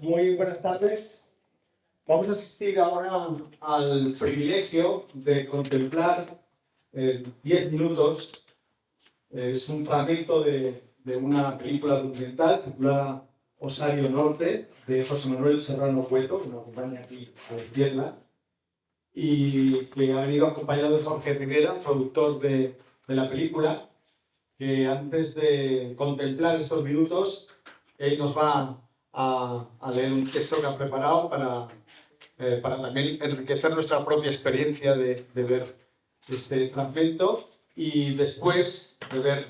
Muy buenas tardes. Vamos a asistir ahora al privilegio de contemplar 10 minutos. Es un fragmento de una película documental titulada Osario Norte, de José Manuel Serrano Cueto, que nos acompaña aquí a la izquierda, y que ha venido acompañado de Jorge Rivera, productor de la película, que antes de contemplar estos minutos, él nos va a leer un texto que ha preparado para también enriquecer nuestra propia experiencia de ver este fragmento, y después de ver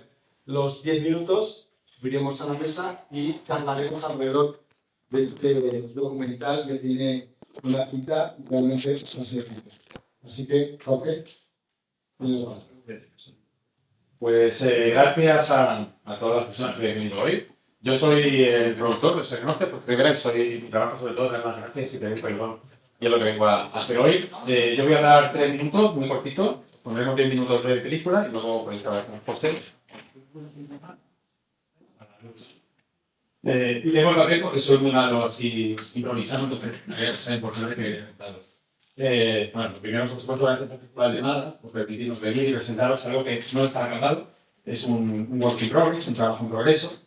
los 10 minutos subiremos a la mesa y charlaremos alrededor de este documental que tiene una cita realmente fascinante. Así que, Jorge, tienes la palabra. Pues gracias a todas las personas que han venido hoy. Yo soy el productor de Ser Norte, porque primero trabajo sobre todo en las gracias y tenéis perdón, y es lo que vengo a hacer hoy. Yo voy a dar 3 minutos, muy cortito, pondremos 10 minutos de película y luego podéis acabar con el póster. Y tengo el papel porque soy muy malo así improvisando, entonces es importante que bueno, primero, por supuesto, la película de nada, por permitirnos venir y presentaros algo que no está acabado. Es un work in progress, un trabajo en progreso.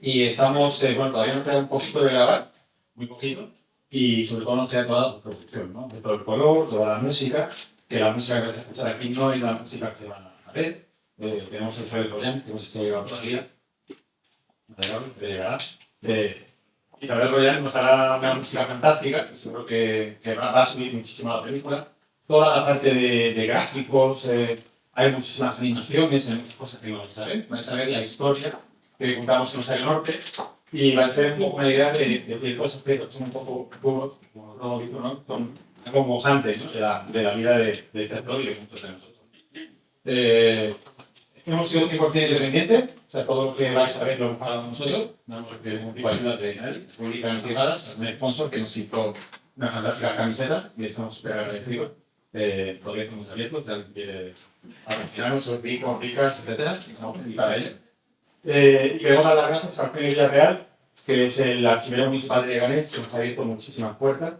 Y estamos, bueno, todavía nos queda un poquito de grabar, muy poquito, y sobre todo nos queda toda la producción, ¿no? De todo el color, toda la música, que la música que vais a escuchar aquí no es la música que se van a ver. Tenemos el Fred Royan, que hemos estado llevando todavía. Llegará. Isabel Royan nos hará una música fantástica, seguro que va a subir muchísimo a la película. Toda la parte de gráficos, hay muchísimas animaciones, hay muchas cosas que vais a ver. Vais a ver la historia que contamos en Osario Norte y va a ser un poco una idea de decir cosas que son un poco puros, como no digo, ¿no? Son como antes, ¿no? de la vida de este actor y de muchos de nosotros. Hemos sido 100% independientes, o sea, todo lo que vais a ver lo hemos pagado nosotros, no hemos recibido ningún tipo de ayuda de nadie, públicamente privadas, un sponsor que nos hizo una fantástica camiseta y estamos súper agradecidos. Todavía estamos abiertos, si alguien quiere patrocinarnos, o picos, picas, etcétera, y para ello. Y queremos dar las gracias al Premio Villarreal, que es el archivero municipal de Leganés, que nos ha abierto muchísimas puertas.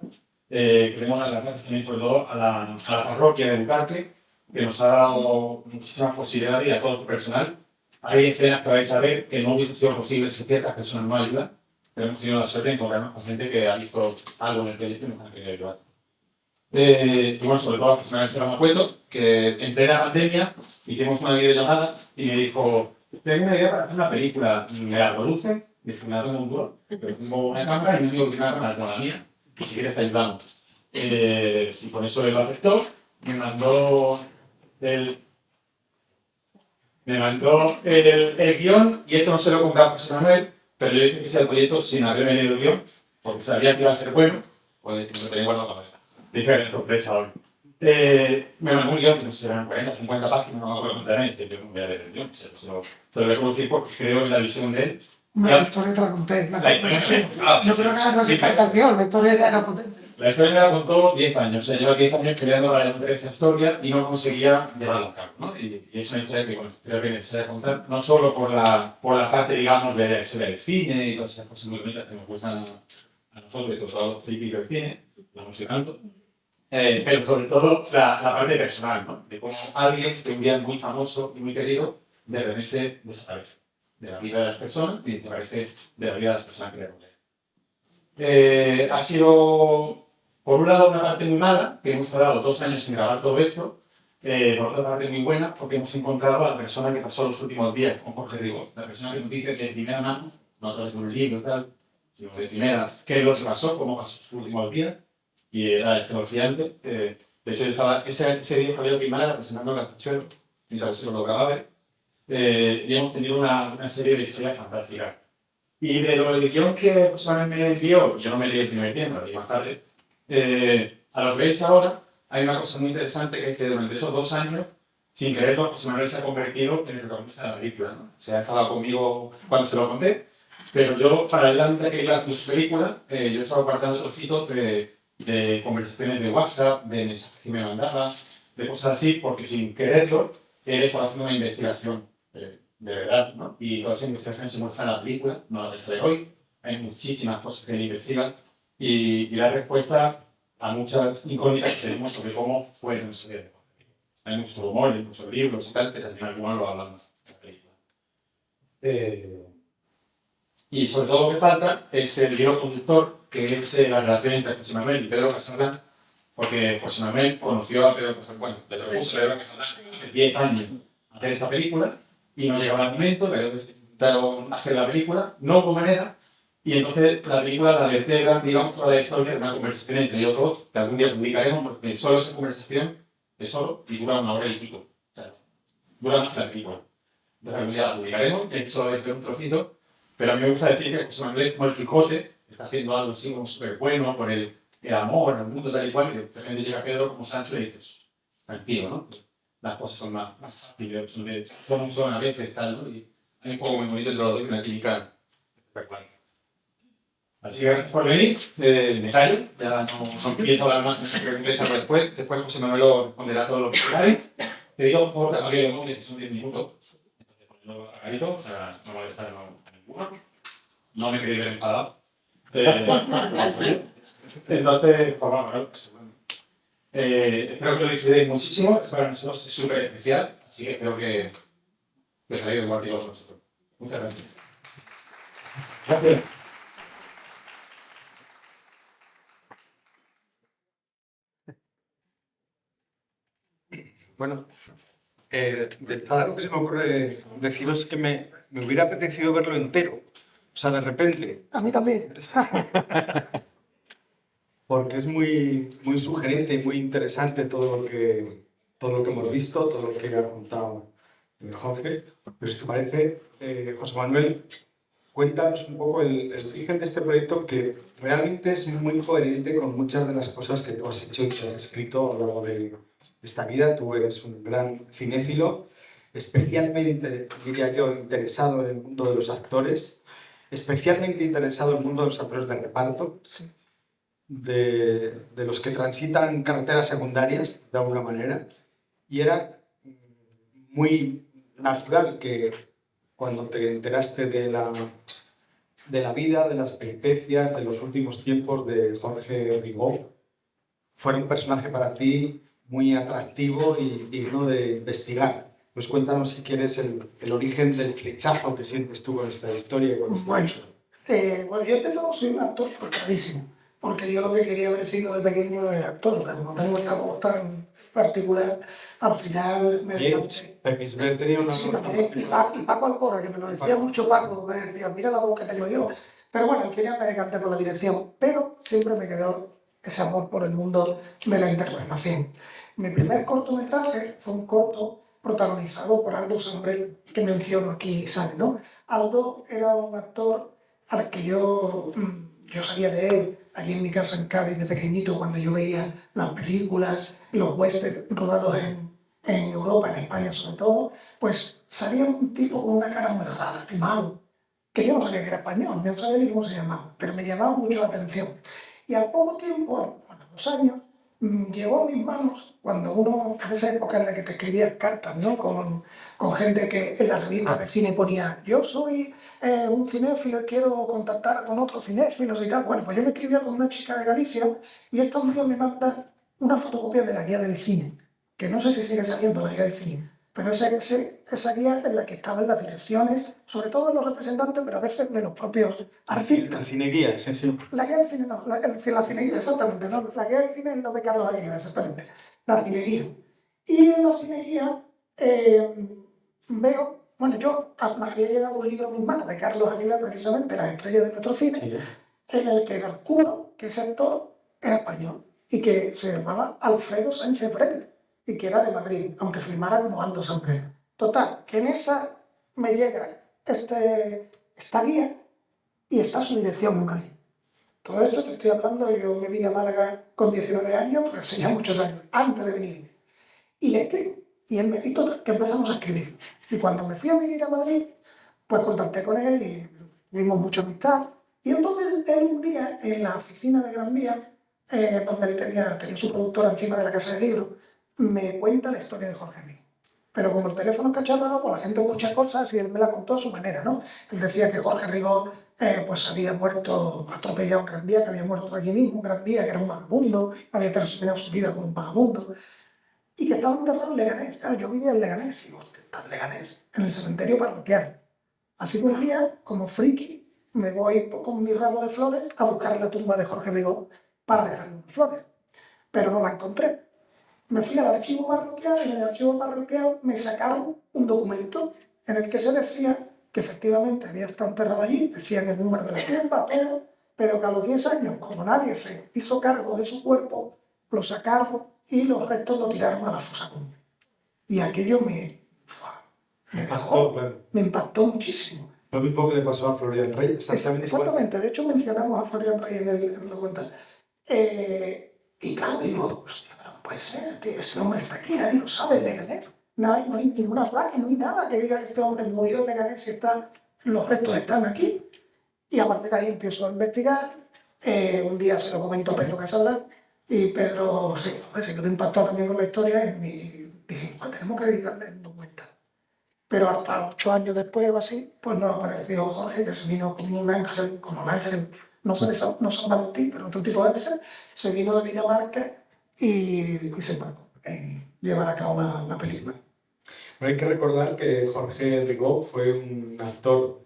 Queremos dar las gracias también, sobre todo, a la parroquia de Bucarque, que nos ha dado muchísimas posibilidades, y a todo su personal. Hay escenas que vais a ver que no hubiese sido posible si ciertas personas no ayudan, pero hemos tenido la suerte de encontrarnos con gente que ha visto algo en el proyecto y nos ha querido ayudar. Y bueno, sobre todo a las personas de Serrano Cueto, que en plena pandemia hicimos una videollamada y me dijo: tengo una idea para hacer una película, me la producen, y dije: me la tengo un duro, pero tengo una cámara y no tengo que una cámara como la mía, y si quieres te ayudamos. Y con eso él lo aceptó, me mandó el guión, y esto no se lo he contado a José Manuel, pero yo dije que hice el proyecto sin haberme leído el guión, porque sabía que iba a ser bueno, pues me lo tenía guardado la cabeza. Dije que era sorpresa hoy. Me mandó un guión que no sé, eran 40, 50 páginas, no me acuerdo completamente, yo no voy a leer el guión, se lo voy a producir porque creo en la visión de él. La historia te la conté. La historia, yo creo que no se falta el guión, la historia ya era potente. La historia me la contó 10 años, o sea, lleva 10 años creando esa historia y no conseguía llevarla a cabo, ¿no? Y es una historia que, bueno, creo que es necesaria contar, no solo por la parte, digamos, de la historia del cine y todas esas cosas muy bonitas que nos gustan a nosotros, y sobre todo a los frikis del cine, la música tanto, pero sobre todo la parte personal, ¿no? De cómo alguien que un día muy famoso y muy querido de repente desaparece de la vida de las personas y desaparece de la vida de las personas que le rodean. Ha sido, por un lado, una parte muy mala, que hemos tardado 2 años en grabar todo esto, por otra parte muy buena, porque hemos encontrado a la persona que pasó los últimos días con Jorge Ribó, la persona que nos dice de primera mano, no a través de un libro y tal, sino de primera, qué es lo que pasó, cómo pasó sus últimos días, y era escalofriante. De hecho, yo estaba, ese día Javier Primera presentando el cartuchero, mientras se lo grababa, y hemos tenido una serie de historias fantásticas. Y de lo del guión que José Manuel me envió, yo no me leí el primer guión, lo leí más tarde, a lo que veis ahora, hay una cosa muy interesante, que es que durante esos 2 años, sin quererlo, José Manuel se ha convertido en el protagonista de la película, ¿no? Se ha enfadado conmigo cuando se lo conté, pero yo, paralelamente a que iba a hacer su película, yo he estado guardando trocitos de conversaciones de WhatsApp, de mensajes que me mandaba, de cosas así, porque sin quererlo, él estaba haciendo una investigación de verdad, ¿no? Y todas esas investigaciones se muestran en la película, no la de hoy. hay muchísimas cosas que él investiga y da respuesta a muchas incógnitas que tenemos sobre cómo fue en su vida. Hay mucho humor, hay muchos libros y tal, que también algunos lo hablamos en la película. Y sobre todo lo que falta es el hilo conductor, que es la relación entre José Manuel y Pedro Casaldán, porque José Manuel conoció a Pedro Casaldán, bueno, le propuso a Pedro Casaldán hace 10 años hacer esta película, y no llegaba el momento, pero intentaron hacer la película, no hubo manera, y entonces la película la vertebra, digamos, toda la historia de una conversación entre ellos dos, que algún día publicaremos, porque solo esa conversación es solo y dura 1 hora y pico. O sea, dura más que la película. Entonces algún día la publicaremos, que solo es un trocito, pero a mí me gusta decir que José Manuel, como el Quijote, está haciendo algo así como súper bueno por el amor, el mundo tal y cual, y de repente llega Pedro como Sancho y dices, tranquilo, ¿no? Las cosas son más fáciles, como son a veces, tal, ¿no? Y hay un poco muy bonito dentro de una clínica espectacular. Así que gracias por venir, me callo, ya no empiezo a hablar más en esa pregunta después José Manuel lo responderá todo lo que queráis. Te digo, por favor, que apague el móvil, que son 10 minutos, entonces ponlo apagadito, para no molestar a ninguno, no me queréis ver enfadado. Entonces, pues vamos, espero que lo disfrutéis muchísimo, para nosotros es súper especial, así que espero que os haya ido igual que nosotros. Muchas gracias. Gracias. Bueno, de entrada lo que se me ocurre deciros es que me hubiera apetecido verlo entero. O sea, de repente. A mí también. Porque es muy sugerente y muy interesante todo lo que hemos visto, todo lo que ha contado Jorge. Pero si te parece, José Manuel, cuéntanos un poco el origen de este proyecto, que realmente es muy coherente con muchas de las cosas que tú has hecho y que has escrito a lo largo de esta vida. Tú eres un gran cinéfilo, especialmente, diría yo, interesado en el mundo de los actores, especialmente interesado en el mundo de los actores de reparto, Sí. de los que transitan carreteras secundarias, de alguna manera, y era muy natural que cuando te enteraste de la vida, de las peripecias, de los últimos tiempos de Jorge Rigó, fuera un personaje para ti muy atractivo y digno de investigar. Pues cuéntanos, si quieres, el origen del flechazo que sientes tú con esta historia. Bueno, yo de todo soy un actor frustradísimo, porque yo lo que quería haber sido de pequeño era actor, pero como tengo esta voz tan particular, al final me decanté. Pepis Ver tenía una... Sí, y Paco Alcora, que me lo decía mucho Paco, me decía, mira la voz que tengo yo. Pero bueno, al final me decanté por la dirección, pero siempre me quedó ese amor por el mundo de la interpretación. Mi primer cortometraje fue un corto protagonizado por Aldo Sambrel, que menciono aquí, ¿sabes, no? Aldo era un actor al que yo sabía de él, aquí en mi casa en Cádiz de pequeñito, cuando yo veía las películas y los westerns rodados en Europa, en España sobre todo, pues salía un tipo con una cara muy rara, timado, que yo no sabía que era español, no sabía ni cómo se llamaba, pero me llamaba mucho la atención. Y al poco tiempo, a los años, llegó a mis manos, cuando uno, en esa época en la que te escribías cartas, ¿no? Con gente que en las revistas de cine ponía, yo soy un cinéfilo y quiero contactar con otros cinéfilos y tal. Bueno, pues yo me escribía con una chica de Galicia y esta un día me manda una fotocopia de la guía del cine, que no sé si sigue saliendo la guía del cine, pero esa guía en la que estaban las direcciones, sobre todo de los representantes, pero a veces de los propios artistas. La cineguía, sí, sí. La guía del cine no, la cineguía, exactamente, no, la guía del cine es lo de Carlos Aguirre, exactamente, la cineguía. Y en la cineguía veo, bueno, me había llegado un libro a mis manos de Carlos Aguirre, precisamente, Las estrellas de nuestro cine, sí, en el que descubro que ese actor era español y que se llamaba Alfredo Sánchez Brel y que era de Madrid, aunque filmara como Aldo Sambrel. Total, que en esa me llega esta guía y está su dirección en Madrid. Todo esto te estoy hablando, yo me vine a Málaga con 19 años, pero hace ya muchos años, antes de venir. Y le escribo, y él me dijo que empezamos a escribir. Y cuando me fui a vivir a Madrid, pues contacté con él y tuvimos mucha amistad. Y entonces él un día, en la oficina de Gran Vía, donde él tenía su productora encima de la casa de libros, me cuenta la historia de Jorge Rigó. Pero como el teléfono es cacharrado, pues la gente muchas cosas y él me la contó a su manera, ¿no? Él decía que Jorge Rigó pues había muerto atropellado un Gran Vía, que había muerto allí mismo, un Gran Vía, que era un vagabundo, había terminado su vida como un vagabundo, y que estaba enterrado en Leganés. Claro, yo vivía en Leganés, y digo, hostia, está en Leganés, en el cementerio parroquial. Así que un día, como friki, me voy con mi ramo de flores a buscar la tumba de Jorge Rigaud para dejarle unas flores, pero no la encontré. Me fui al archivo parroquial y en el archivo parroquial me sacaron un documento en el que se decía que efectivamente había estado enterrado allí, decían el número de la tumba, todo, pero que a los 10 años, como nadie se hizo cargo de su cuerpo, lo sacaron y los restos lo tiraron a la fosa común. Y aquello me dejó, Claro. me impactó muchísimo. Lo mismo que le pasó a Florian Rey, exactamente igual. Exactamente, de hecho mencionamos a Florian Rey en el documental. Y claro, digo, hostia, pero no puede ser, tío, este hombre está aquí, nadie lo sabe, Leganés. No hay ninguna placa, no hay nada que diga que este hombre murió en Leganés y los restos están aquí. Y a partir de ahí empiezo a investigar. Un día se lo comentó Pedro Casablan y Pedro se quedó impactado también con la historia y dije, pues tenemos que dedicarle el documental. Pero hasta 8 años después o así, pues nos apareció Jorge, que se vino como un ángel, no San Valentín, pero otro tipo de ángel, se vino de Dinamarca y se embarcó en llevar a cabo la película. Pero hay que recordar que Jorge Rigaud fue un actor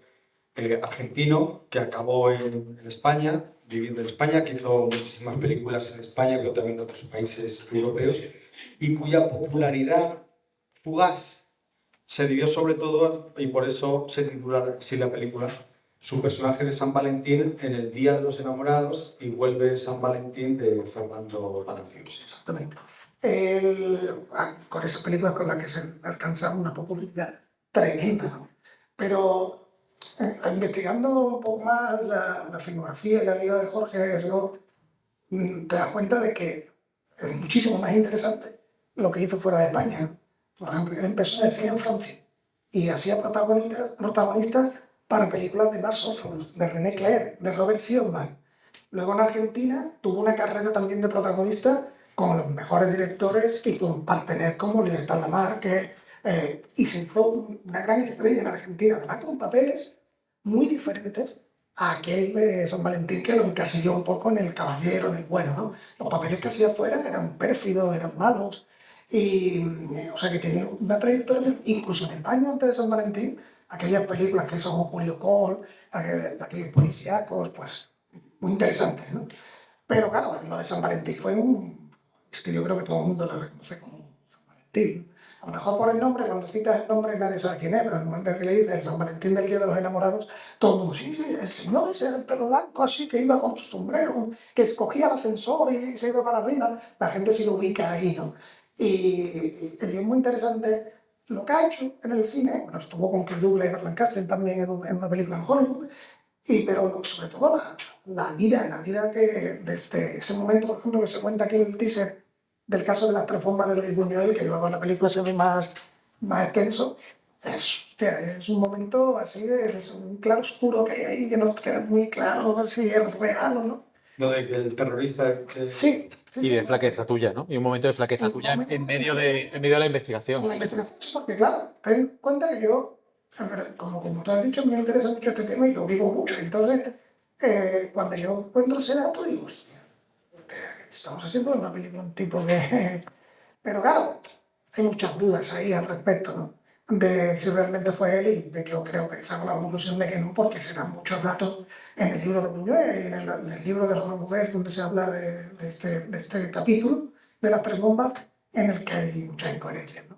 argentino que acabó en España, viviendo en España, que hizo muchísimas películas en España, pero también en otros países europeos, y cuya popularidad fugaz se debió sobre todo, y por eso se titula así la película, su personaje de San Valentín en el Día de los Enamorados y vuelve San Valentín de Fernando Palacios. Exactamente. Con esas películas con las que se alcanza una popularidad tremenda, ¿no? Pero investigando un poco más la filmografía y la vida de Jorge Rigaud, te das cuenta de que es muchísimo más interesante lo que hizo fuera de España, ¿no? Por ejemplo, él empezó en el cine en Francia y hacía protagonistas para películas de Max Ophüls, de René Clair, de Robert Siodmak. Luego en Argentina tuvo una carrera también de protagonista con los mejores directores y con partener como Libertad Lamarque, y se hizo una gran estrella en Argentina, además con papeles muy diferentes a aquel de San Valentín que lo encasilló un poco en el caballero, en el bueno, ¿no? Los papeles que hacía afuera eran pérfidos, eran malos, y o sea que tiene una trayectoria, incluso en España antes de San Valentín, aquellas películas que son Julio Col, aquellos policíacos, pues muy interesantes, ¿no? Pero claro, lo de San Valentín es que yo creo que todo el mundo lo reconoce como San Valentín. A lo mejor por el nombre, cuando citas el nombre nadie sabe quién es, pero en el momento en que le dices el San Valentín del Día de los Enamorados, todo el mundo, sí, el señor ese del pelo blanco así, que iba con su sombrero, que escogía el ascensor y se iba para arriba, la gente sí lo ubica ahí, ¿no? Y es muy interesante lo que ha hecho en el cine. Bueno, estuvo con Kirk Douglas y Burt Lancaster también en una película en Hollywood, pero sobre todo la vida que desde ese momento, por ejemplo, que se cuenta aquí en el teaser del caso de las tres bombas de Luis Buñuel, que luego en la película se ve más extenso, es un momento así, es un claro oscuro que hay ahí, que no queda muy claro si es real o no. Lo de que el terrorista... Sí. Y de flaqueza tuya, ¿no? Y un momento de flaqueza tuya en medio de la investigación. La investigación, porque claro, ten en cuenta que yo, como tú has dicho, me interesa mucho este tema y lo vivo mucho. Entonces, cuando yo encuentro ese dato, digo, hostia, estamos haciendo una película, un tipo de... Pero claro, hay muchas dudas ahí al respecto, ¿no? De si realmente fue él, y yo creo que saco la conclusión de que no, porque serán muchos datos en el libro de Buñuel y en el libro de Romain Gobert, donde se habla de este capítulo de las tres bombas, en el que hay muchas incoherencias, ¿no?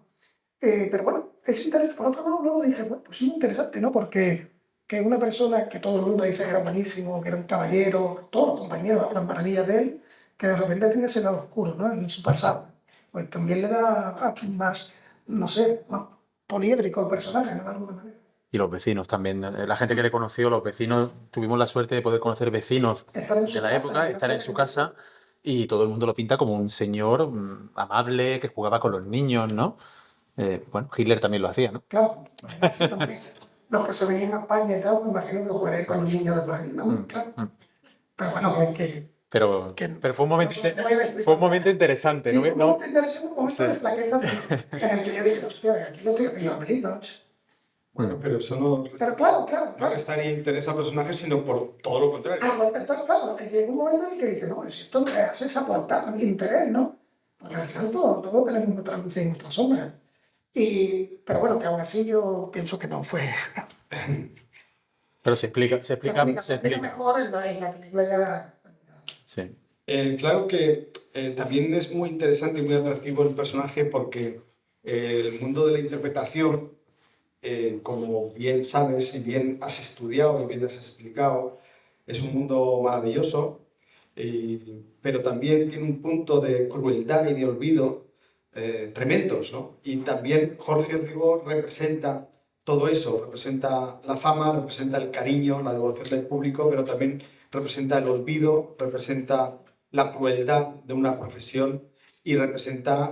Pero bueno, es interesante. Por otro lado, luego dije, bueno, pues es interesante, ¿no? Porque que una persona que todo el mundo dice que era buenísimo, que era un caballero, todos los compañeros hablan maravillas de él, que de repente tiene ese lado oscuro, ¿no? En su pasado. Pues también le da más, no sé, más poliédrico al personaje, ¿no? De alguna manera. Y los vecinos también. La gente que le conoció, los vecinos, tuvimos la suerte de poder conocer vecinos de la época, estar en su casa, y todo el mundo lo pinta como un señor amable, que jugaba con los niños, ¿no? Bueno, Hitler también lo hacía, ¿no? Claro, también. Los que se venían a España y tal, me imagino que jugaré con los niños de Plague, ¿no? Claro. Pero bueno, Pero fue un momento interesante, sí, ¿no? un momento interesante, un momento Sí. de flaqueza en el que yo dije, hostia, aquí no estoy haciendo películas. Bueno, pero eso no, Pero claro, no restaría interés al personaje, sino por todo lo contrario. Entonces, claro, llegó un momento en el que dije, no, si esto me hace esa aportar mi interés, ¿no? Porque al final todo tenemos nuestra luz y nuestra sombra. Pero bueno, que aún así yo pienso que no fue. Pero se explica, Se explica mejor en la película ya. Sí. Claro que también es muy interesante y muy atractivo el personaje porque el mundo de la interpretación, como bien sabes y bien has estudiado y bien has explicado, es un mundo maravilloso, pero también tiene un punto de crueldad y de olvido tremendos, ¿no? Y también Jorge Ribó representa todo eso, representa la fama, representa el cariño, la devoción del público, pero también representa el olvido, representa la crueldad de una profesión y representa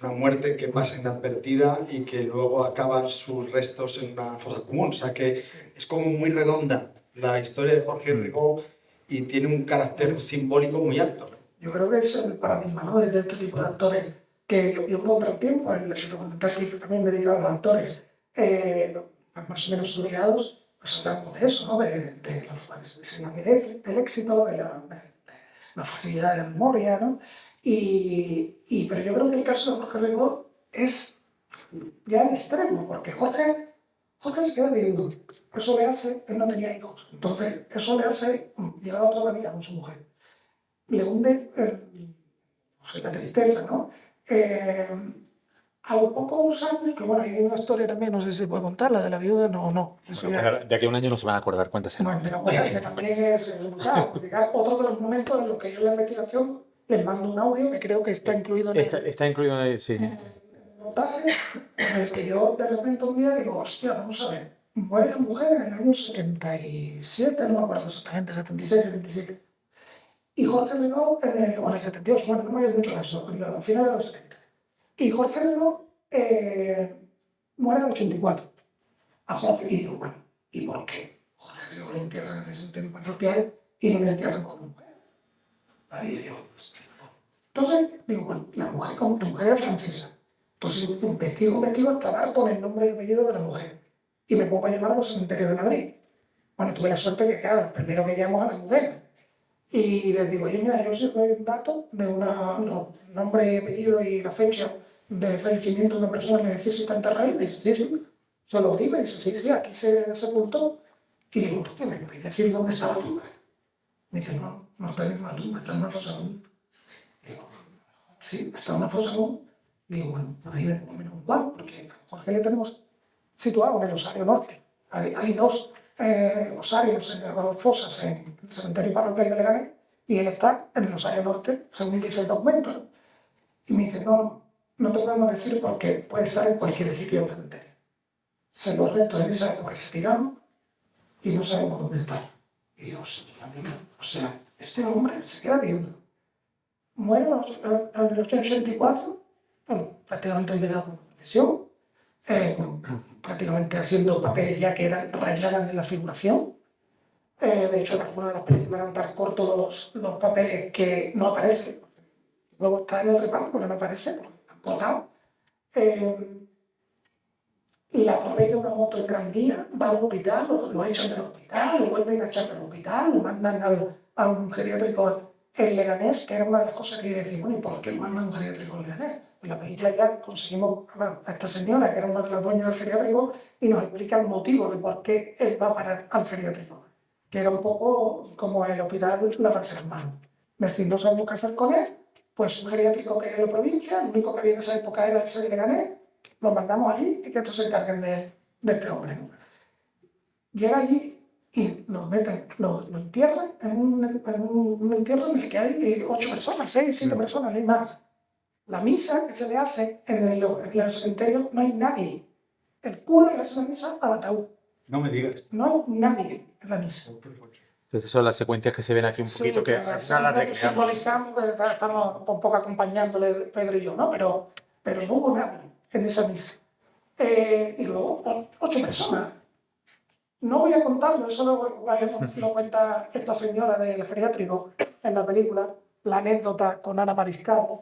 una muerte que pasa inadvertida y que luego acaban sus restos en una fosa común. O sea que es como muy redonda la historia de Jorge Ribó y tiene un carácter simbólico muy alto. Yo creo que es el paradigma, ¿no? De este tipo de actores que yo puedo otro tiempo, el documental que hice también dedicado a los actores más o menos obligados, pues hablamos de eso, ¿no? De la validez del éxito, de la fragilidad de la memoria, ¿no? Pero yo creo que el caso de Jorge Ribó es ya el extremo, porque Jorge se queda viendo. Eso le hace, él no tenía hijos, entonces eso le hace llevar toda la vida con su mujer. Le hunde la tristeza, ¿no? A los pocos años, que bueno, hay una historia también, no sé si se puede contar, la de la viuda, no. Eso Bueno, ya, de aquí a un año no se van a acordar cuántas eran. bueno, pero que también es brutal, porque claro, otro de los momentos en los que yo en la investigación les mando un audio que creo que está incluido en Está incluido en el... Sí. el montaje, en el que yo de repente un día digo, hostia, vamos a ver, muere la mujer en el año 77, no me acuerdo exactamente, 76, 77. Y Jorge Ribó, o en el 78, bueno, no me había mucho eso, a finales de los 70. Y Jorge Ribó muere en el 84. A Jorge y digo, bueno, ¿y por qué? Jorge Ribó le entierran en el cementerio parroquial y no le entierran como mujer. Ahí digo, pues, entonces, digo, bueno, la mujer era francesa. Entonces, investigo hasta dar con el nombre y apellido de la mujer. Y me pongo a llamar a los cementerios de Madrid. Bueno, tuve la suerte que, claro, primero que llamo a la mujer. Y les digo, oye, mira, yo os doy un dato de nombre, apellido y la fecha de fallecimiento de una persona que decís si está enterrada. Y me dice, sí. Se lo digo, y dice, sí, aquí se sepultó. Y digo, ¿tú me podéis decir dónde está la tumba? Me dice, no está en una tumba, está en una fosa común. Digo, sí, está en una fosa común. Digo, bueno, podéis ver por lo menos un cuadro, porque a Jorge le tenemos situado en el Osario Norte. Hay dos osarios, dos fosas en el cementerio parroquial de Leganés, y él está en el Osario Norte, según dice el documento. Y me dice, no te podemos decir porque puede estar en cualquier sitio del cementerio. Se los restos en esa época se tiraron y no sabemos dónde está. Y digo, o sea, este hombre se queda viudo. Muere en el 84, bueno, prácticamente olvidado por la profesión, prácticamente haciendo papeles ya que rayaban en la figuración. De hecho, en alguna de las películas eran tan cortos los papeles que no aparecen. Luego está en el reparto, pero no aparece, porque han cortado. La atropella una moto en Gran Vía, va al hospital, lo echan del hospital, lo vuelven a echar del hospital, lo mandan a un geriátrico en Leganés, que era una de las cosas que yo decía, bueno, ¿y por qué mandan a un geriátrico en Leganés? En la película ya conseguimos a esta señora, que era una de las dueñas del geriátrico, y nos explica el motivo de por qué él va a parar al geriátrico, que era un poco como el hospital lavarse las manos. Es decir, no sabemos qué hacer con él, pues un geriátrico que es de la provincia, el único que había en esa época era ese de Leganés, lo mandamos allí y que estos se encarguen de este hombre, ¿no? Llega allí y lo entierran en un entierro en el que hay 8 personas, 6, 7 personas, no hay más. La misa que se le hace en el cementerio, no hay nadie. El cura le hace la misa al ataúd. No me digas. No hay nadie en la misa. Entonces son las secuencias que se ven aquí un poquito, que al final las recreamos. Simbolizando que estamos un poco acompañándole Pedro y yo, ¿no? Pero no hubo nadie en esa misa. Y luego 8 personas. No voy a contarlo, eso lo cuenta esta señora del geriátrico en la película, la anécdota con Ana Mariscal,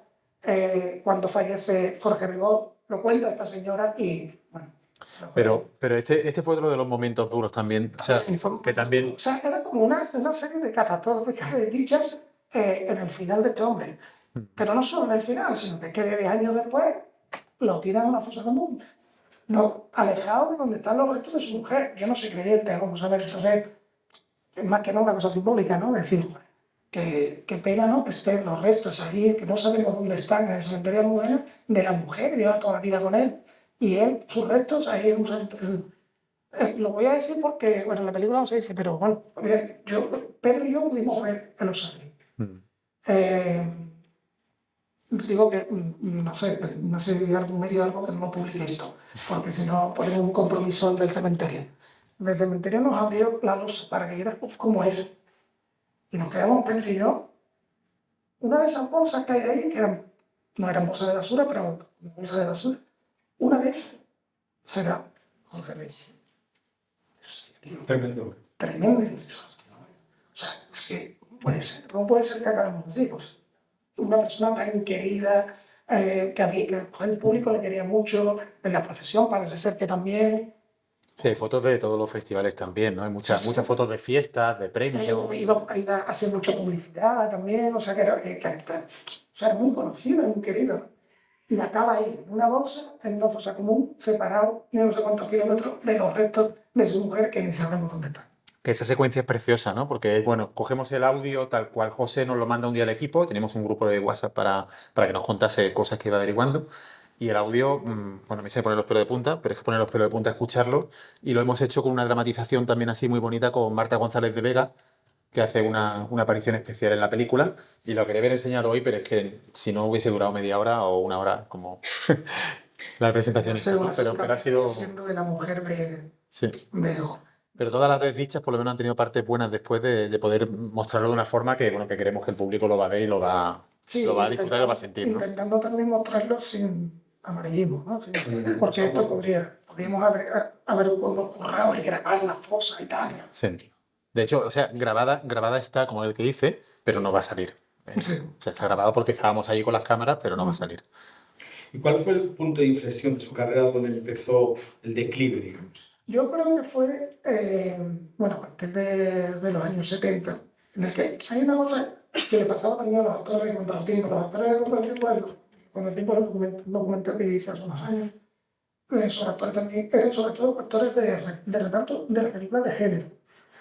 cuando fallece Jorge Ribó, lo cuenta esta señora y, bueno, Pero este fue otro de los momentos duros también. O sea, que también. O sea, era como una serie de catástrofes desdichas en el final de este hombre. Pero no solo en el final, sino que 10 años después lo tiran a la fosa común. No, alejado de donde están los restos de su mujer. Yo no soy creyente, vamos a ver, entonces es más que nada una cosa simbólica, ¿no? Es decir, que pena, ¿no? Que estén los restos ahí, que no sabemos dónde están en el cementerio de Almudena, de la mujer que lleva toda la vida con él. Y él, sus restos ahí en un cementerio. Lo voy a decir porque, bueno, en la película no se dice, pero bueno, Pedro y yo pudimos ver el Osario. Digo que, no sé de algún medio algo que no publique esto, porque si no ponemos un compromiso del cementerio. Del cementerio nos abrió la losa para que vieras cómo es. Y nos quedamos Pedro y yo. Una de esas bolsas que hay ahí, que no eran bolsas de basura, pero bolsas de basura. Una vez será Jorge Reyes. Tremendo. Tremendo. O sea, es que puede ser. ¿Cómo puede ser que acabemos así? Pues una persona tan querida, que el público le quería mucho, en la profesión parece ser que también. Sí, hay fotos de todos los festivales también, ¿no? Hay muchas fotos de fiestas, de premios. Iba a hacer mucha publicidad también, o sea, o sea, era muy conocido, muy querido. Y acaba ahí, en una bolsa, en una fosa común, separado no sé cuántos kilómetros de los restos de su mujer, que ni sabemos dónde están. Que esa secuencia es preciosa, ¿no? Porque, bueno, cogemos el audio tal cual José nos lo manda un día al equipo, tenemos un grupo de WhatsApp para que nos contase cosas que iba averiguando, y el audio, bueno, a mí se me ponen los pelos de punta, pero es que poner los pelos de punta escucharlo, y lo hemos hecho con una dramatización también así muy bonita con Marta González de Vega, que hace una aparición especial en la película, y lo quería haber enseñado hoy, pero es que si no hubiese durado media hora o una hora, como la presentación, pero ha sido... Siendo de la mujer de... Sí. de Pero todas las desdichas por lo menos han tenido partes buenas después de poder mostrarlo de una forma que, bueno, que queremos que el público lo va a ver y lo va a disfrutar y lo va a sentir, ¿no? Intentando también mostrarlo sin amarillismo, ¿no? Porque esto podríamos haber currado y grabar la fosa y tal. Sí. De hecho, o sea, grabada está como el que dice, pero no va a salir. Sí. O sea, está grabado porque estábamos allí con las cámaras, pero no va a salir. ¿Y cuál fue el punto de inflexión de su carrera donde empezó el declive, digamos? Yo creo que fue, bueno, a partir de los años 70, en el que hay una cosa que le pasaba también a los actores de contratiempo. Los actores de contratiempo, con el tiempo del documental que hice hace unos años, son actores también, sobre todo actores de reparto de las películas de género.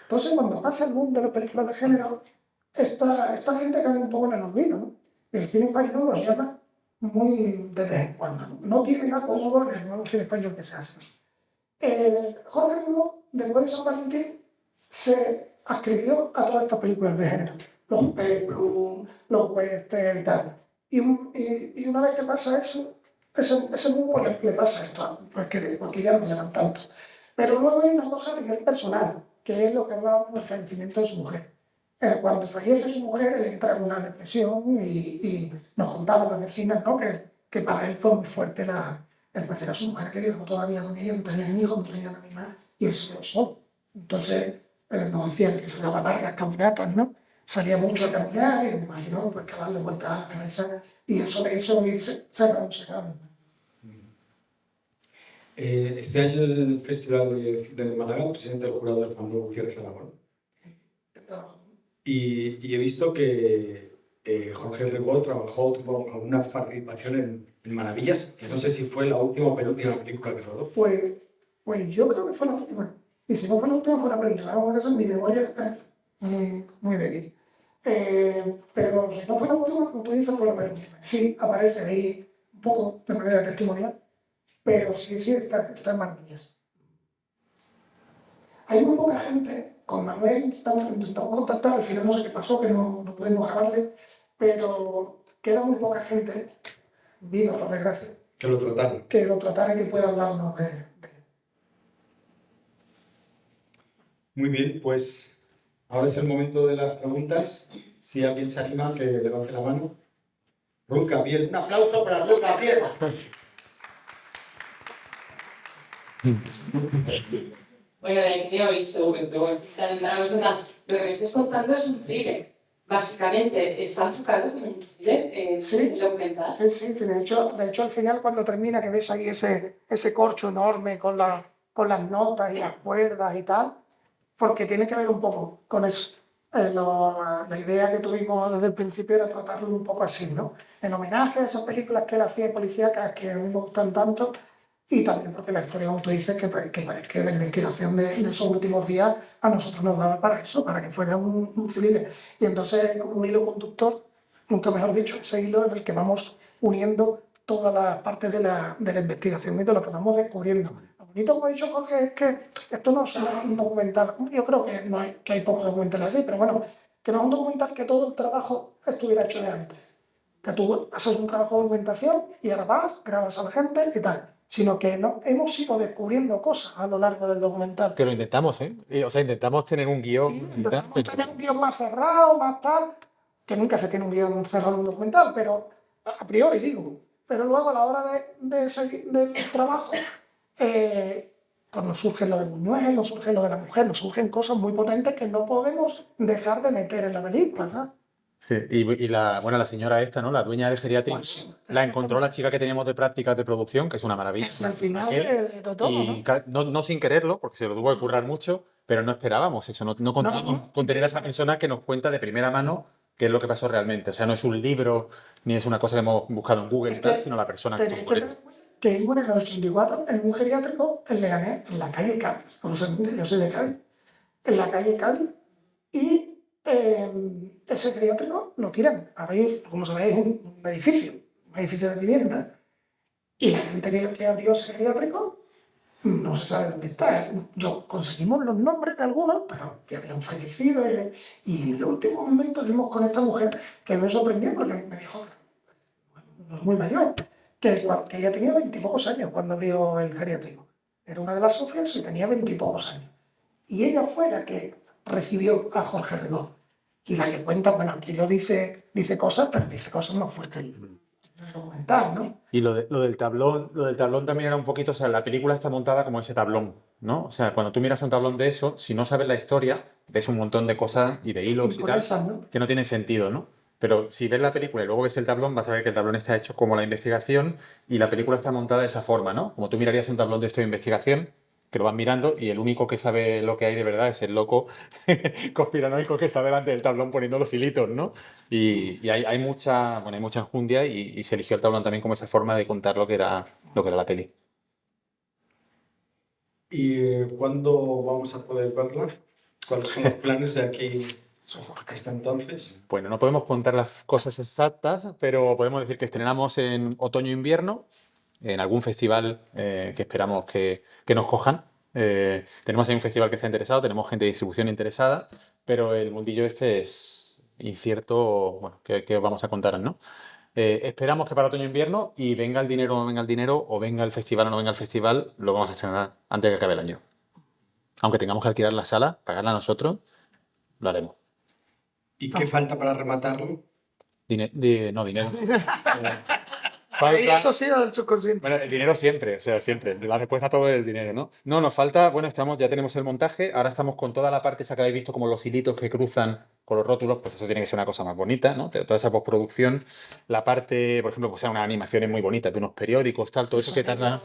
Entonces, cuando pasa el boom de las películas de género, esta gente cae un poco en el olvido, ¿no? El cine español lo llama muy de vez en cuando. No tiene nada cómodo en el nuevo cine español que se hace. Jorge Lugo, después de San Valentín, se adscribió a todas estas películas de género. Los Peplum, los Western y tal. Y una vez que pasa eso, ese mundo le pasa esto, porque ya no me llaman tanto. Pero luego hay una cosa a nivel personal, que es lo que hablábamos del fallecimiento de su mujer. Cuando fallece su mujer, él entra en una depresión y nos contaban las vecinas, ¿no? que para él fue muy fuerte el perder a su mujer, que vivió todavía con ella, no tenía ni hijos, no tenía nadie más, y él se quedó solo. Entonces, nos decían que se daba largas caminatas, ¿no? Salía mucho a caminar y me imagino pues, que darle vueltas a la cabeza, y eso le hizo irse, se acabó. Este año en el Festival de Málaga, el presidente del jurado del Juan Gutiérrez Zalabón. Y he visto que Jorge Rego tuvo alguna participación en Maravillas, que no sé si fue la última o penúltima película que rodó. Pues yo creo que fue la última. Y si no fue la última, fue la primera. Ahora eso es mi memoria muy débil. Pero si no fue la última, como tú dices, fue la penúltima. Sí, aparece ahí un poco de manera testimonial, pero sí está en Maravillas. Hay muy poca gente. Con Manuel intentamos contactar, al final no sé qué pasó, que no pudimos grabarle, pero queda muy poca gente viva, por desgracia. Que lo trataron. Que lo tratara y que pueda hablarnos de Muy bien, pues ahora es el momento de las preguntas. Si alguien se anima, que levante la mano. Ruth Gabriel. Un aplauso para Ruth Gabriel. Bueno, de aquí hoy seguro, pero bueno, lo que me estés contando es un thriller. básicamente está enfocado en el documental. Sí, de hecho al final cuando termina que ves ahí ese corcho enorme con las notas y las cuerdas y tal, porque tiene que ver un poco con eso. La idea que tuvimos desde el principio era tratarlo un poco así, ¿no? En homenaje a esas películas que él hacía policíacas que a mí me gustan tanto, y también porque la historia, como tú dices, que la investigación de esos últimos días a nosotros nos daba para eso, para que fuera un thriller. Y entonces un hilo conductor, nunca mejor dicho, ese hilo en el que vamos uniendo todas las partes de la investigación y de lo que vamos descubriendo. Lo bonito, como ha dicho Jorge, es que esto no es un documental, yo creo que, no hay, que hay pocos documentales así, pero bueno, que no es un documental que todo el trabajo estuviera hecho de antes. Que tú haces un trabajo de documentación y ahora vas, grabas a la gente y tal. Sino que no, hemos ido descubriendo cosas a lo largo del documental. Que lo intentamos, ¿eh? O sea, intentamos tener un guión. Intentamos tener un guión más cerrado, más tal, que nunca se tiene un guión cerrado en un documental, pero a priori digo. Pero luego a la hora del trabajo, pues nos surge lo de Buñuel, nos surge lo de la mujer, nos surgen cosas muy potentes que no podemos dejar de meter en la película, ¿sabes? Sí, y la señora esta, ¿no? La dueña del geriátrico, Pues, la encontró la chica que teníamos de prácticas de producción, que es una maravilla. Es al final Raquel, de todo, y ¿no? no sin quererlo, porque se lo tuvo que currar mucho, pero no esperábamos eso, no contábamos con tener a esa persona que nos cuenta de primera mano qué es lo que pasó realmente. O sea, no es un libro, ni es una cosa que hemos buscado en Google y tal, sino la persona que Tenéis estuvo que por eso. tener en cuenta que en el 84, en un geriátrico en Leganés, en la calle Cádiz, yo soy de Cádiz, en la calle Cádiz, y ese geriátrico lo tiran. Ahí, como sabéis, es un edificio de vivienda. Y la gente que abrió ese geriátrico no se sabe dónde está. Conseguimos los nombres de algunos, pero que habían fallecido. Y en el último momento dimos con esta mujer que me sorprendió porque me dijo, no es muy mayor, que ella tenía 20 y pocos años cuando abrió el geriátrico. Era una de las socias y tenía 20 y pocos años. Y ella fue la que recibió a Jorge Ribó. Y la que cuenta, bueno, aquí lo dice cosas, pero dice cosas más fuertes en el documental, ¿no? Y lo del tablón también era un poquito, o sea, la película está montada como ese tablón, ¿no? O sea, cuando tú miras un tablón de eso, si no sabes la historia, ves un montón de cosas y de hilos y tal, ¿no? que no tienen sentido, ¿no? Pero si ves la película y luego ves el tablón, vas a ver que el tablón está hecho como la investigación y la película está montada de esa forma, ¿no? Como tú mirarías un tablón de esto de investigación, que lo vas mirando y el único que sabe lo que hay de verdad es el loco conspiranoico que está delante del tablón poniendo los hilitos, ¿no? Y hay mucha enjundia y se eligió el tablón también como esa forma de contar lo que era la peli. ¿Y cuándo vamos a poder verla? ¿Cuáles son los planes de aquí hasta entonces? Bueno, no podemos contar las cosas exactas, pero podemos decir que estrenamos en otoño-invierno, en algún festival que esperamos que nos cojan. Tenemos ahí un festival que está interesado, tenemos gente de distribución interesada, pero el mundillo este es incierto, bueno, que os vamos a contar, ¿no? Esperamos que para otoño-invierno y venga el dinero o no venga el dinero, o venga el festival o no venga el festival, lo vamos a estrenar antes de que acabe el año. Aunque tengamos que alquilar la sala, pagarla nosotros, lo haremos. ¿Y qué falta para rematarlo? No, dinero. Eso sí, el subconsciente. Bueno, el dinero siempre, o sea, siempre. La respuesta a todo es el dinero, ¿no? No, nos falta, bueno, ya tenemos el montaje, ahora estamos con toda la parte esa que habéis visto, como los hilitos que cruzan con los rótulos, pues eso tiene que ser una cosa más bonita, ¿no? Toda esa postproducción, la parte, por ejemplo, pues unas animaciones muy bonitas de unos periódicos, tal, todo eso que tarda.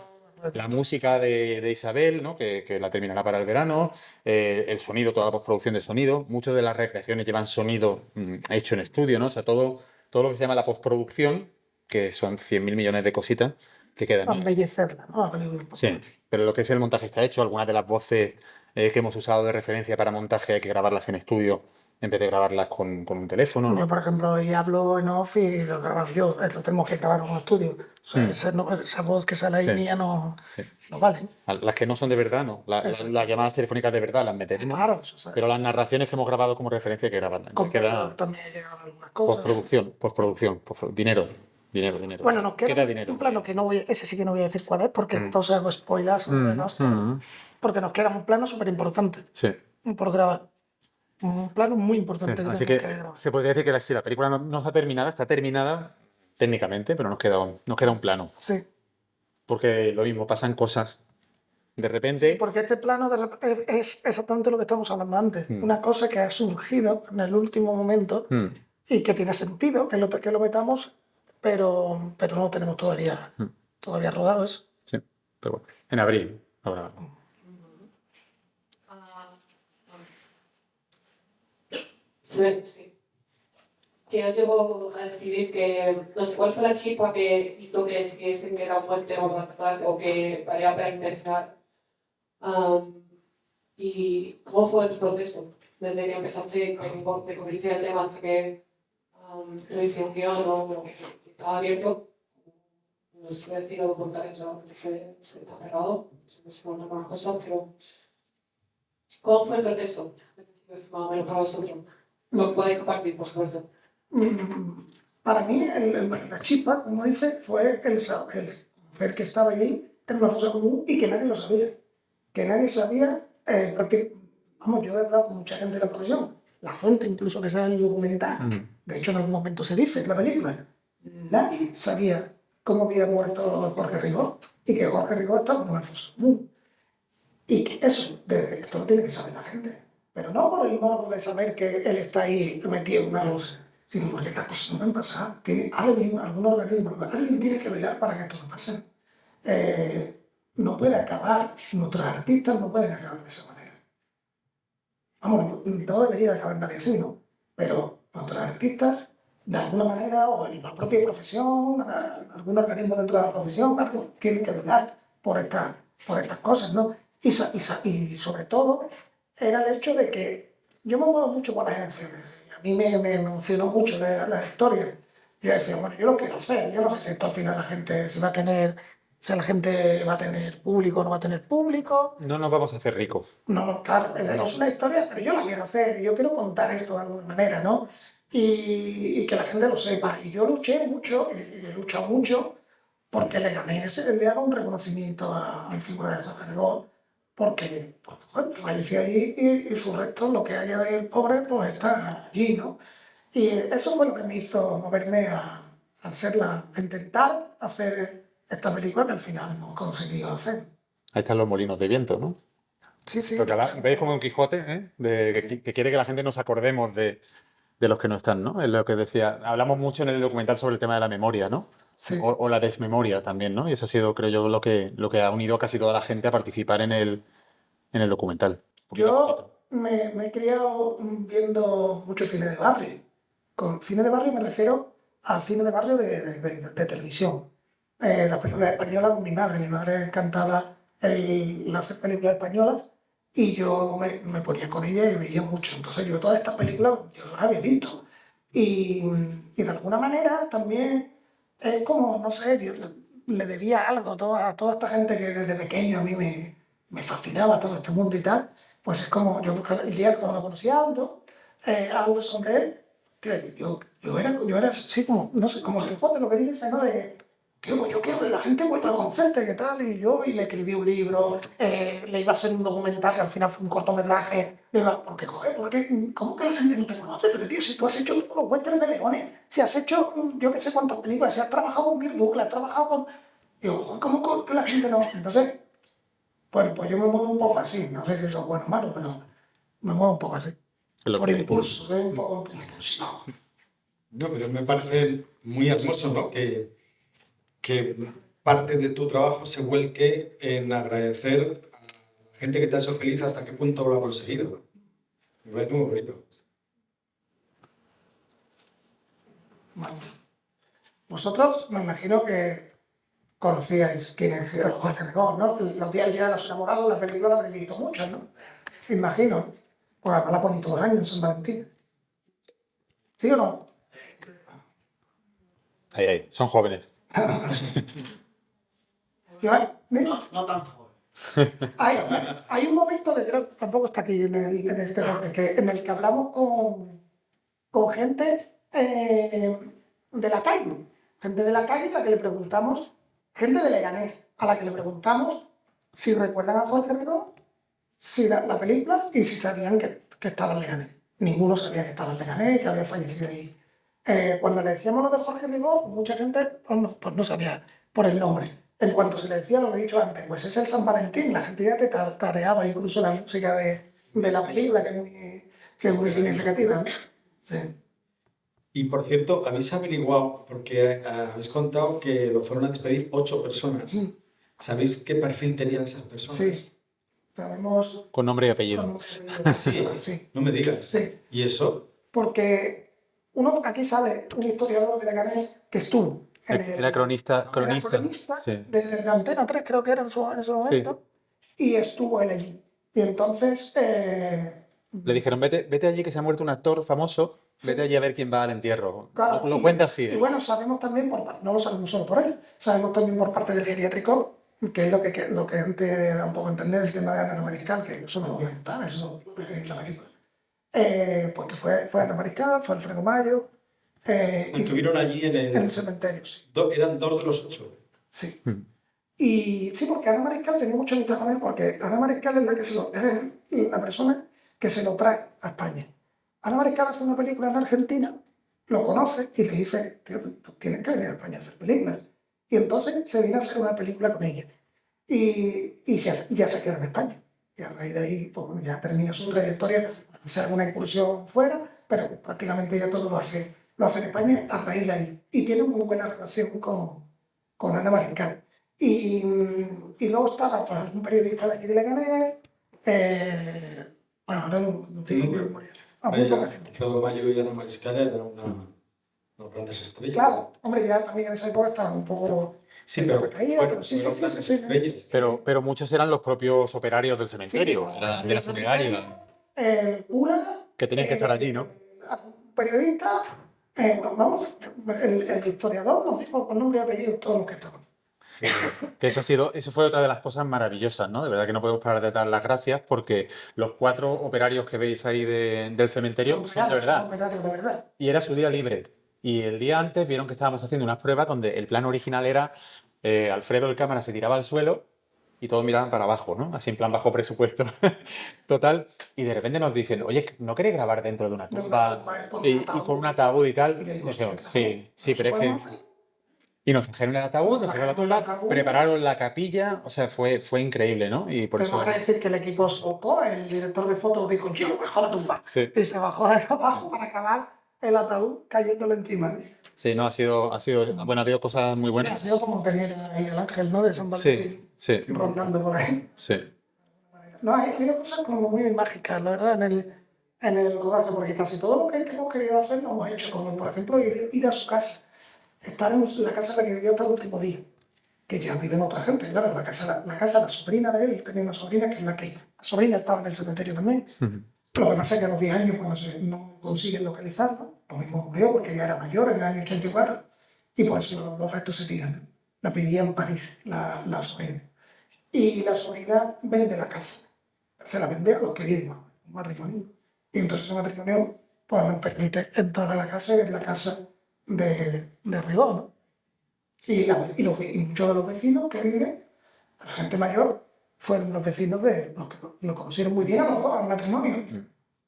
La música de Isabel, ¿no? que la terminará para el verano, el sonido, toda la postproducción de sonido, muchas de las recreaciones llevan sonido hecho en estudio, ¿no? O sea, todo lo que se llama la postproducción, que son 100.000 millones de cositas que quedan. Para embellecerla, ¿no? Sí, pero lo que es el montaje está hecho, algunas de las voces que hemos usado de referencia para montaje hay que grabarlas en estudio en vez de grabarlas con un teléfono, Yo, ¿no? por ejemplo, hoy hablo en off y lo grabo yo, lo tenemos que grabar en un estudio. O sea, esa voz que sale ahí Sí. mía no Sí. vale. Las que no son de verdad, no. Las llamadas telefónicas de verdad las metemos. Claro, eso sabe. Pero las narraciones que hemos grabado como referencia hay que grabarlas. Con Queda también he llegado a algunas cosas. postproducción, dinero. Bueno, nos queda dinero. un plano que no voy, ese sí que no voy a decir cuál es, porque entonces hago spoilers de los porque nos queda un plano súper importante Sí. por grabar. Un plano muy importante que Así tenemos que que grabar. se podría decir que la película no está terminada técnicamente, pero nos queda un plano. Sí. Porque lo mismo, pasan cosas De repente... Porque este plano es exactamente lo que estamos hablando antes. Una cosa que ha surgido en el último momento y que tiene sentido que lo metamos, pero no lo tenemos todavía rodado eso. Sí, pero bueno, en abril. Ahora. Sí. Que os llevó a decidir que, no sé cuál fue la chispa que hizo que decidiesen que era muerte o matar o que valía para investigar. ¿Y cómo fue el proceso? Desde que empezaste con el tema hasta que lo hicieron un guión o que estaba abierto, no sé decir, documentales realmente se está cerrado, se me algunas cosas, pero ¿cómo fue el proceso? Más o menos para vosotros. Lo que podéis compartir, por supuesto. Para mí, la chispa, como dice, fue el saber que estaba allí en una fosa común y que nadie lo sabía. Que nadie sabía, vamos, yo he hablado con mucha gente de la profesión, la gente incluso que sabe en el documental, de hecho en algún momento se dice en la película, nadie sabía cómo había muerto Jorge Ribó y que Jorge Ribó estaba en una fosa común. Y que esto lo tiene que saber la gente, pero no por el modo de saber que él está ahí metido en una fosa, sino porque estas cosas no pueden pasar. Algún organismo, alguien tiene que velar para que esto no pase. No puede acabar, nuestros artistas no pueden acabar de esa manera. Vamos, no debería acabar nadie así, ¿no? Pero nuestros artistas, de alguna manera, o en la propia profesión, algún organismo dentro de la profesión, algo, tienen que velar por estas cosas, ¿no? Y sobre todo, era el hecho de que yo me muevo mucho por las emociones. A mí me emocionó mucho la historia. Yo decía, bueno, yo lo quiero hacer. Yo no sé si esto al final la gente se va a tener... O la gente va a tener público o no va a tener público. No nos vamos a hacer ricos. No, claro, es una historia, pero yo la quiero hacer. Yo quiero contar esto de alguna manera, ¿no? Y que la gente lo sepa. Y yo luché mucho, y he luchado mucho, porque le haga un reconocimiento a mi figura de Jorge Ribó, porque bueno, falleció allí y su resto, lo que haya del pobre, pues está allí, ¿no? Y eso fue lo que me hizo moverme a intentar hacer esta película que al final hemos conseguido hacer. Ahí están los molinos de viento, ¿no? Sí. Porque veis como un Quijote, ¿eh? Que quiere que la gente nos acordemos de los que no están, ¿no? Es lo que decía. Hablamos mucho en el documental sobre el tema de la memoria, ¿no? Sí. O la desmemoria también, ¿no? Y eso ha sido, creo yo, lo que ha unido a casi toda la gente a participar en el documental. Yo me he criado viendo mucho cine de barrio. Con cine de barrio me refiero a cine de barrio de televisión. Las películas españolas con mi madre. Mi madre le encantaba las películas españolas y yo me ponía con ella y veía mucho. Entonces yo todas estas películas yo las había visto. Y de alguna manera también es como, no sé, yo le debía algo a toda esta gente que desde pequeño a mí me fascinaba todo este mundo y tal. Pues es como, yo el día cuando conocí a Aldo sobre él, tío, yo era así como, no sé, como el Quijote, lo que dice, ¿no? Tío, pues yo quiero que la gente vuelva a conocerte, ¿qué tal? Y le escribí un libro, le iba a hacer un documental que al final fue un cortometraje. Porque, joder, ¿cómo que la gente no te conoce? Pero tío, si tú has hecho los westerns de Leones, si has hecho yo qué sé cuántas películas, si has trabajado con Kirk Douglas, has trabajado con... Digo, joder, ¿cómo que la gente no...? Entonces, pues yo me muevo un poco así, no sé si eso es bueno o malo, pero me muevo un poco así. Por impulso, un poco por impulso. No, pero me parece muy hermoso, ¿no? Que parte de tu trabajo se vuelque en agradecer a la gente que te ha hecho feliz hasta qué punto lo ha conseguido. Me parece muy bonito. Bueno, vosotros me imagino que conocíais quién es Jorge Ribó, ¿no? El día de los enamorados, la película la habréis visto mucho, ¿no? Me imagino. Pues además la ponen todos los años en San Valentín. ¿Sí o no? Ahí, son jóvenes. No tan joven. Hay un momento que creo que tampoco está aquí en este corte, en el que hablamos con gente de la calle. Gente de la calle a la que le preguntamos, gente de Leganés, a la que le preguntamos si recuerdan a Jorge Ribó, si la película y si sabían que estaba en Leganés. Ninguno sabía que estaba en Leganés, que había fallecido ahí. Cuando le decíamos lo de Jorge Ribó, mucha gente pues no sabía por el nombre. En cuanto se le decía lo que he dicho antes, pues es el San Valentín, la gente ya te tareaba incluso la música de la película, que es muy significativa, ¿no? Sí. Y por cierto, habéis averiguado, porque habéis contado que lo fueron a despedir 8 personas. ¿Sabéis qué perfil tenían esas personas? Sí, sabemos Con nombre y apellido. con apellido. Sí, Sí, no me digas. sí, ¿Y eso? porque aquí sale un historiador de Leganés que estuvo en Era cronista, sí. de Antena 3, creo que era en su momento, y estuvo él allí. Y entonces, Le dijeron, vete allí que se ha muerto un actor famoso, vete allí a ver quién va al entierro. claro, Lo cuenta así. y bueno, sabemos también, no lo sabemos solo por él, sabemos también por parte del geriátrico, que es lo que antes da un poco a entender el tema de Ana Mariscal, que eso no lo voy a contar, eso lo veréis en la película. Porque fue Ana Mariscal, fue Alfredo Mayo. Estuvieron allí en en el cementerio, sí. Eran 2 de los 8. Sí. Y sí, porque Ana Mariscal tenía mucho amistad con él, porque Ana Mariscal es la persona que se lo trae a España. Ana Mariscal hace una película en Argentina, lo conoce y le dice, tío, tú tienes que venir a España a hacer películas. Y entonces se viene a hacer una película con ella. Y ya se queda en España. Y a raíz de ahí, pues bueno, ya termina su trayectoria, hace alguna incursión fuera, pero prácticamente ya todo lo hace en España a raíz de ahí. Y tiene muy buena relación con Ana Mariscal. Y luego estaba pues, un periodista de aquí de Leganés, bueno, ahora no te digo memoria. Muy poca gente. Alfredo Mayo y Ana Mariscal eran unas grandes estrellas. Claro, hombre, ya también en esa época estaban un poco... Sí, pero recaídas, sí. Pero muchos eran los propios operarios del cementerio, de la funeraria. Cura... Que tenían que estar allí, ¿no? Periodista, vamos, el historiador nos dijo con nombre y apellido todos los que estaban. Que eso fue otra de las cosas maravillosas, ¿no? De verdad que no podemos parar de dar las gracias porque los 4 operarios que veis ahí del cementerio son de verdad. Operarios de verdad. Y era su día libre. Y el día antes vieron que estábamos haciendo unas pruebas donde el plan original era Alfredo, el cámara, se tiraba al suelo y todos miraban para abajo, ¿no? Así en plan bajo presupuesto. Total. Y de repente nos dicen, oye, ¿no queréis grabar dentro de una tumba y con un ataúd y tal? Y dijimos, sí, pero es que... Y nos trajeron el ataúd, nos trajeron la tumba, prepararon la capilla, o sea, fue increíble, ¿no? Y por eso... Tengo que decir que el equipo Soco, el director de fotos, dijo, yo bajo la tumba. Sí. Y se bajó de abajo para grabar el ataúd cayéndole encima. Sí, no, ha sido, bueno, ha habido cosas muy Ha buenas. sido como tener ahí el ángel, ¿no? De San Valentín. Sí. Rondando por ahí. Sí. No, hay cosas como muy mágicas, la verdad, en el rodaje, porque casi todo lo que hemos querido hacer lo hemos hecho, como por ejemplo ir a su casa, estar en la casa en la que vivió hasta el último día, que ya viven otra gente, claro, la casa, la sobrina de él, tenía una sobrina que es la sobrina estaba en el cementerio también. Lo que pasa es que a los 10 años, cuando no consiguen localizarlo, lo mismo murió porque ya era mayor, en el año 84, y por eso los restos se tiran. La vivía en París, la sobrina. Y la sobrina vende la casa. Se la vende a los que viven, un matrimonio. Y entonces ese matrimonio pues, nos permite entrar a la casa, que es la casa de Rigó, ¿no? Y muchos de los vecinos que viven, la gente mayor, fueron los vecinos de los que lo conocieron muy bien a los dos, al matrimonio.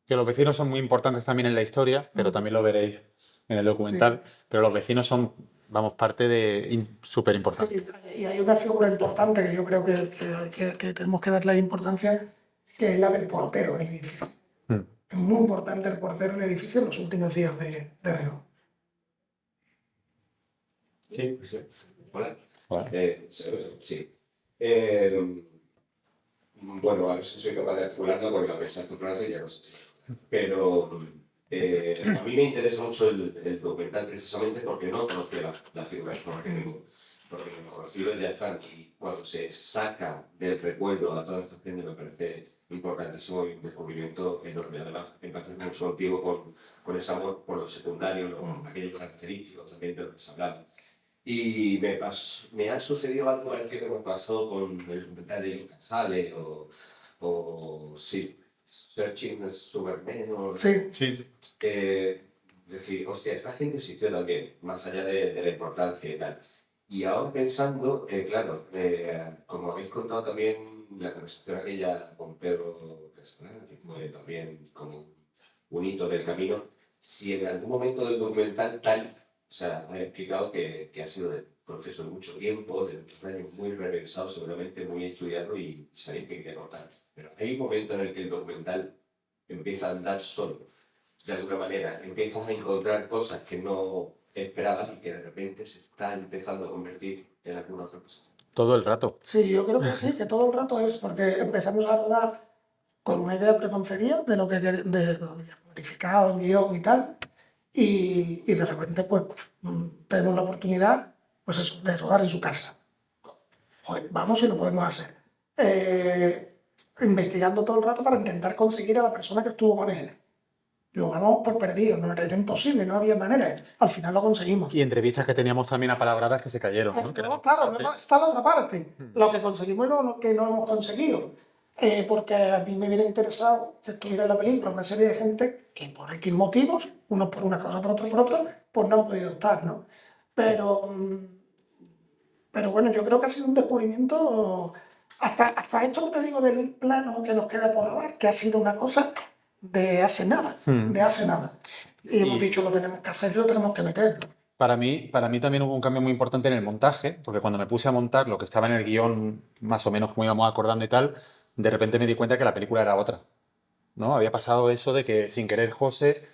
Que los vecinos son muy importantes también en la historia, pero también lo veréis en el documental. Sí. Pero los vecinos son, vamos, parte de súper importante. Y hay una figura importante que yo creo que tenemos que darle importancia, que es la del portero del edificio. Es muy importante el portero del edificio en los últimos días de Rigó. Sí. Hola. Hola. Sí. Bueno, a ver si soy capaz de articularlo porque la pensar tu frase ya no sé. Pero a mí me interesa mucho el documental precisamente porque no conocía la figura porque me conocido ya están y cuando se saca del recuerdo a toda esta gente me parece importantísimo y un descubrimiento enorme. Además, me parece mucho contigo con ese amor por lo secundario, aquellos característicos también de lo que se hablaba. Y me ha sucedido algo parecido que me pasó con el documental de Lucas Sale o sí, Searching Superman o... Sí. Decir, hostia, esta gente existió también, más allá de la importancia y tal. Y ahora pensando, claro, como habéis contado también la conversación aquella con Pedro Casanova, que fue también como un hito del camino, si en algún momento del documental tal, o sea, ha explicado que ha sido de proceso de mucho tiempo, de muchos años, muy repensado, seguramente muy estudiado y sabéis que quería contar. Pero hay un momento en el que el documental empieza a andar solo, de alguna manera. Empiezas a encontrar cosas que no esperabas y que de repente se está empezando a convertir en alguna otra cosa. Todo el rato. Sí, yo creo que sí, que todo el rato es porque empezamos a rodar con una idea preconcebida de lo que de lo que planificado, el guión y tal, y de repente pues tenemos la oportunidad pues eso, de rodar en su casa. Joder, vamos y lo podemos hacer. Investigando todo el rato para intentar conseguir a la persona que estuvo con él. Lo damos por perdido, no era imposible, no había manera. Al final lo conseguimos. Y entrevistas que teníamos también apalabradas que se cayeron, ¿no? Que Luego, eran claro, importantes. luego está la otra parte, lo que conseguimos y lo que no hemos conseguido. Porque a mí me hubiera interesado que estuviera en la película una serie de gente que por X motivos, unos por una cosa, por otra, pues no han podido estar, ¿no? Pero bueno, yo creo que ha sido un descubrimiento, hasta esto que te digo del plano que nos queda por rodar, que ha sido una cosa de hace nada, de hace nada. Y hemos dicho, lo tenemos que hacer, lo tenemos que meter. Para mí también hubo un cambio muy importante en el montaje, porque cuando me puse a montar lo que estaba en el guión, más o menos como íbamos acordando y tal, de repente me di cuenta que la película era otra, ¿no? Había pasado eso de que sin querer José,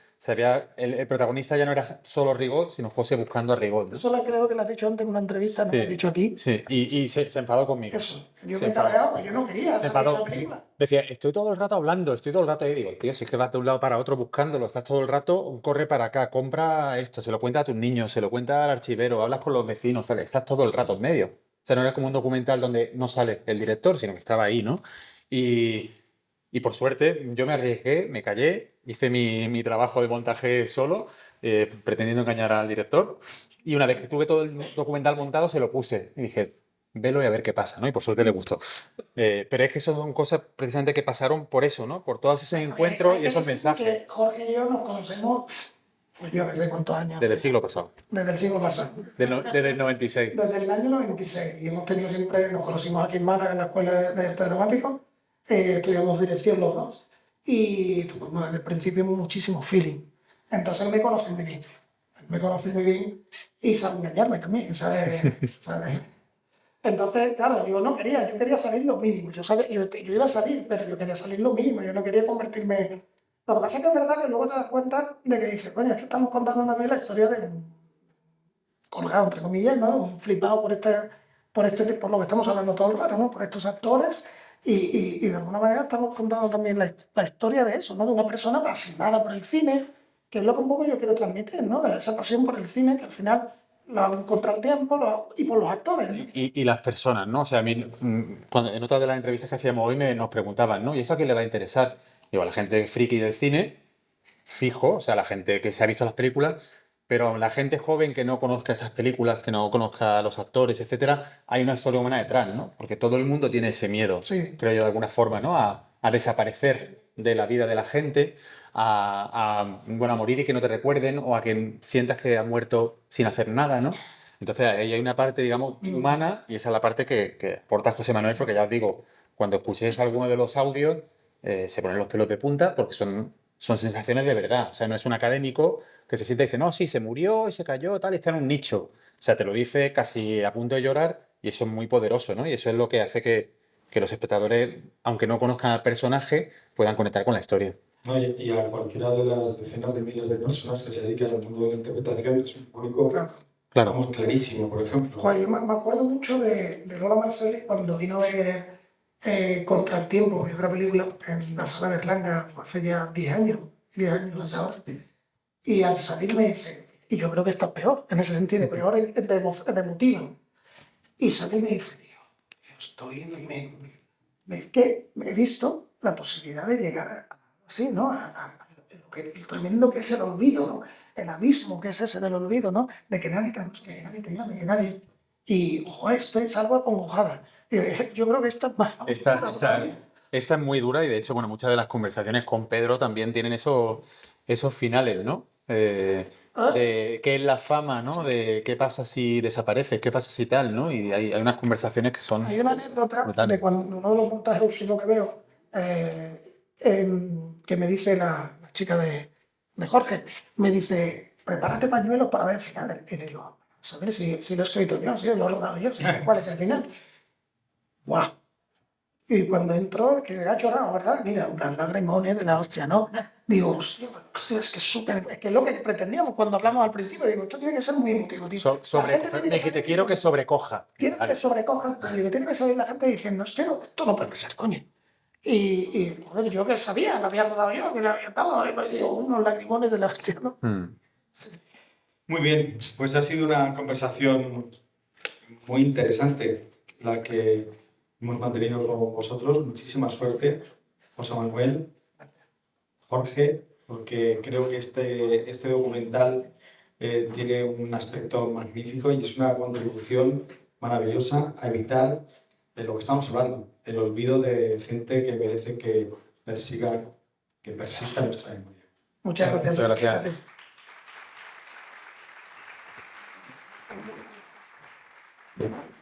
el protagonista ya no era solo Rigol, sino José buscando a Rigol, ¿no? Eso lo creo que lo has dicho antes en una entrevista, no lo has Sí, dicho aquí. sí, y se enfadó conmigo. Eso, yo Se me he enfadó. cabreado, pues yo no quería Se salir de enfadó. la película. Decía, estoy todo el rato hablando, estoy todo el rato ahí. Digo, tío, si es que vas de un lado para otro buscándolo, estás todo el rato, corre para acá, compra esto, se lo cuenta a tus niños, se lo cuenta al archivero, hablas con los vecinos, tal, estás todo el rato en medio. O sea, no era como un documental donde no sale el director, sino que estaba ahí, ¿no? Y por suerte yo me arriesgué, me callé, hice mi trabajo de montaje solo, pretendiendo engañar al director. Y una vez que tuve todo el documental montado, se lo puse y dije, velo y a ver qué pasa, ¿no? Y por suerte le gustó. Pero es que son cosas precisamente que pasaron por eso, ¿no? Por todos esos encuentros Hay y que esos decir mensajes. que Jorge y yo nos conocemos, pues yo no sé cuántos años. Desde el siglo pasado, Desde el siglo pasado. desde el 96. Desde el año 96. Y hemos tenido siempre, nos conocimos aquí en Málaga, en la escuela de arte dramático. Estudiamos dirección los dos. Y tuvimos desde el principio muchísimo feeling. Entonces él me conoce muy bien. Él me conoce muy bien y sabe engañarme también, ¿sabes? Entonces, claro, yo quería salir lo mínimo. Yo iba a salir, pero yo quería salir lo mínimo. Yo no quería convertirme. Lo que pasa es que es verdad que luego te das cuenta de que dices, coño, es que estamos contando también la historia de un colgado, entre comillas, ¿no? Un flipado por lo que estamos hablando todo el rato, ¿no? Por estos actores. Y de alguna manera estamos contando también la historia de eso, ¿no? De una persona apasionada por el cine, que es lo que un poco yo quiero transmitir, ¿no? De esa pasión por el cine, que al final la hago encontrar tiempo y por los actores, ¿no? Y las personas, ¿no? O sea, a mí, en otras de las entrevistas que hacíamos hoy nos preguntaban, ¿no? ¿Y eso a quién le va a interesar? Digo, a la gente friki del cine, fijo, o sea, la gente que se ha visto las películas, pero la gente joven que no conozca estas películas, que no conozca a los actores, etcétera, hay una historia humana detrás, ¿no? Porque todo el mundo tiene ese miedo, Sí. creo yo, de alguna forma, ¿no? A desaparecer de la vida de la gente, bueno, a morir y que no te recuerden, o a que sientas que ha muerto sin hacer nada, ¿no? Entonces ahí hay una parte, digamos, humana, y esa es la parte que aporta José Manuel, porque ya os digo, cuando escuchéis alguno de los audios, se ponen los pelos de punta, porque son sensaciones de verdad. O sea, no es un académico que se sienta y dice, no, sí, se murió y se cayó, tal, y está en un nicho. O sea, te lo dice casi a punto de llorar, y eso es muy poderoso, ¿no? Y eso es lo que hace que los espectadores, aunque no conozcan al personaje, puedan conectar con la historia. No, y a cualquiera de las decenas de miles de personas que se dedican al mundo de la interpretación es un público, Claro. vamos, clarísimo, por ejemplo. Joder, yo me acuerdo mucho de Lola Marcelli cuando vino de Contra el Tiempo, mi otra película, en la sala de Berlanga, hace ya 10 años hace ahora. Y al salir me dice, y yo creo que está peor, en ese sentido, peor de emotiva. Y salí y me dice, es que he visto la posibilidad de llegar así, ¿no? A lo tremendo que es el olvido, ¿no? El abismo que es ese del olvido, ¿no? De que nadie te llame, que nadie. Y, joder, estoy salvo acongojada. Yo creo que esta es más. Esta es muy dura y de hecho, bueno, muchas de las conversaciones con Pedro también tienen esos finales, ¿no? De qué es la fama, ¿no? De qué pasa si desapareces, qué pasa si tal, ¿no? Y hay unas conversaciones que son Hay una anécdota brutales. de cuando uno de los montajes últimos que veo, que me dice la chica de Jorge, me dice, prepárate pañuelos para ver el final. Y le digo, a ver si lo he escrito yo, si lo he rodado yo, cuál es el final. ¡Guau! Y cuando entró, que ha llorado, ¿verdad? Mira, unas lagrimones de la hostia, ¿no? Digo, hostia, es que es súper... Es que es lo que pretendíamos cuando hablamos al principio. Digo, esto tiene que ser muy emotivo, tío. Te quiero que sobrecoja. Quiero que sobrecoja. Digo, tiene que salir la gente diciendo, hostia, esto no puede ser, coño. Y joder, yo que sabía, lo había rodado yo, que lo había dado. Y digo, unos lagrimones de la hostia, ¿no? Sí. Muy bien, pues ha sido una conversación muy interesante la que hemos mantenido con vosotros. Muchísima suerte, José Manuel, Jorge, porque creo que este documental tiene un aspecto magnífico y es una contribución maravillosa a evitar lo que estamos hablando, el olvido de gente que merece que persista nuestra memoria. Muchas gracias. Muchas gracias. Gracias.